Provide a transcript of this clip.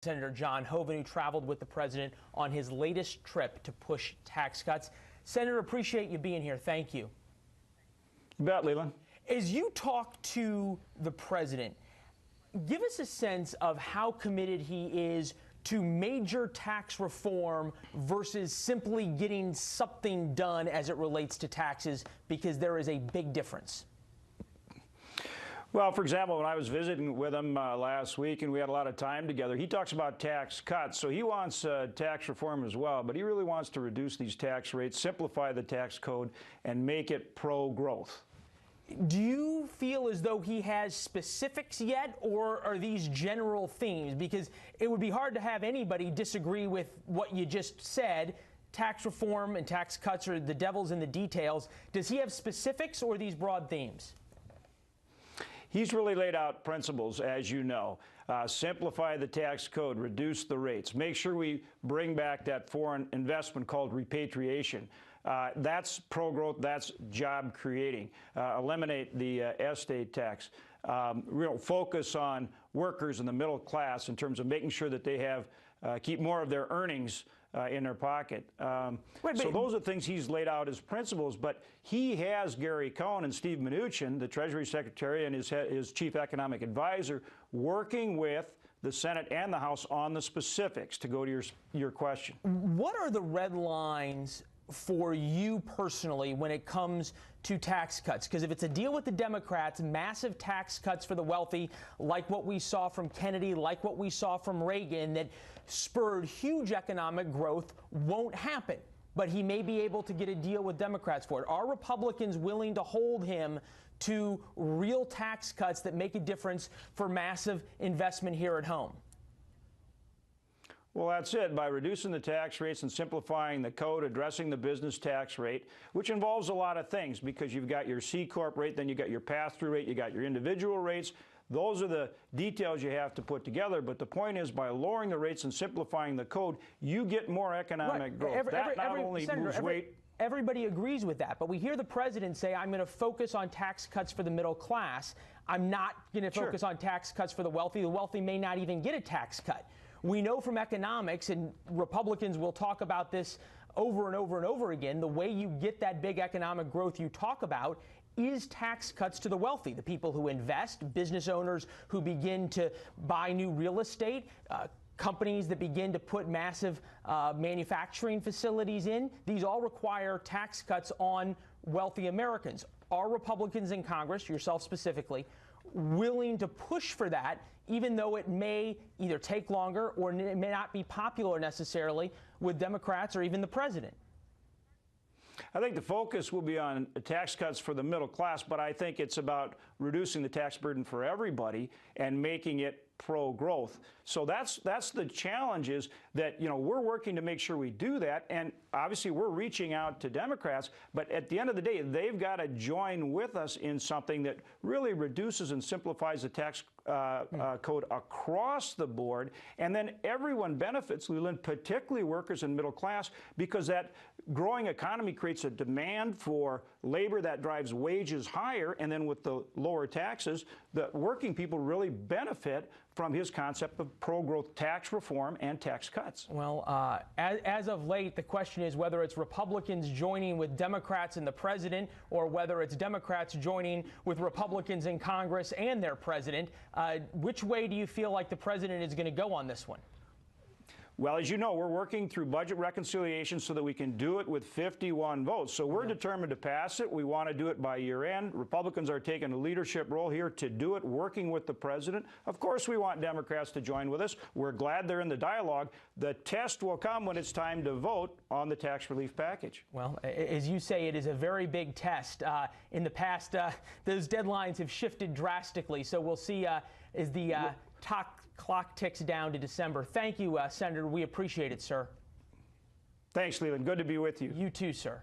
Senator John Hoeven, who traveled with the president on his latest trip to push tax cuts. Senator, appreciate you being here. Thank you. You bet, Leland. As you talk to the president, give us a sense of how committed he is to major tax reform versus simply getting something done as it relates to taxes, because there is a big difference. Well, for example, when I was visiting with him last week and we had a lot of time together, he talks about tax cuts. So he wants tax reform as well, but he really wants to reduce these tax rates, simplify the tax code, and make it pro-growth. Do you feel as though he has specifics yet, or are these general themes? Because it would be hard to have anybody disagree with what you just said. Tax reform and tax cuts are the devil's in the details. Does he have specifics or these broad themes? He's really laid out principles, as you know. Simplify the tax code, reduce the rates, make sure we bring back that foreign investment called repatriation. That's pro-growth, that's job creating. Eliminate the estate tax. Real focus on workers and the middle class in terms of making sure that they have keep more of their earnings in their pocket. So those are things he's laid out as principles, but he has Gary Cohn and Steve Mnuchin, the Treasury Secretary, and his chief economic advisor, working with the Senate and the House on the specifics, to go to your question. What are the red lines for you personally when it comes to tax cuts? Because if it's a deal with the Democrats, massive tax cuts for the wealthy, like what we saw from Kennedy, like what we saw from Reagan, that spurred huge economic growth, won't happen. But he may be able to get a deal with Democrats for it. Are Republicans willing to hold him to real tax cuts that make a difference for massive investment here at home? Well, that's it. By reducing the tax rates and simplifying the code, addressing the business tax rate, which involves a lot of things, because you've got your C Corp rate, then you've got your pass-through rate, you got your individual rates. Those are the details you have to put together. But the point is, by lowering the rates and simplifying the code, you get more economic growth. Everybody agrees with that, but we hear the president say, I'm going to focus on tax cuts for the middle class. I'm not going to focus on tax cuts for the wealthy. The wealthy may not even get a tax cut. We know from economics, and Republicans will talk about this over and over and over again, the way you get that big economic growth you talk about is tax cuts to the wealthy, the people who invest, business owners who begin to buy new real estate, companies that begin to put massive manufacturing facilities in. These all require tax cuts on wealthy Americans. Are Republicans in Congress, yourself specifically, willing to push for that, even though it may either take longer or it may not be popular necessarily with Democrats or even the president? I think the focus will be on tax cuts for the middle class, but I think it's about reducing the tax burden for everybody and making it pro-growth. So that's the challenge, is that, you know, we're working to make sure we do that, and obviously we're reaching out to Democrats, but at the end of the day, they've got to join with us in something that really reduces and simplifies the tax code across the board, and then everyone benefits, Leland, particularly workers and middle class, because that growing economy creates a demand for labor that drives wages higher, and then with the lower taxes, the working people really benefit from his concept of pro-growth tax reform and tax cuts. Well, as of late, the question is whether it's Republicans joining with Democrats and the president, or whether it's Democrats joining with Republicans in Congress and their president. Which way do you feel like the president is going to go on this one? Well, as you know, we're working through budget reconciliation so that we can do it with 51 votes. So we're determined to pass it. We want to do it by year end. Republicans are taking a leadership role here to do it, working with the president. Of course, we want Democrats to join with us. We're glad they're in the dialogue. The test will come when it's time to vote on the tax relief package. Well, as you say, it is a very big test. In the past, those deadlines have shifted drastically. So we'll see as the clock ticks down to December. Thank you, Senator. We appreciate it, sir. Thanks, Leland. Good to be with you. You too, sir.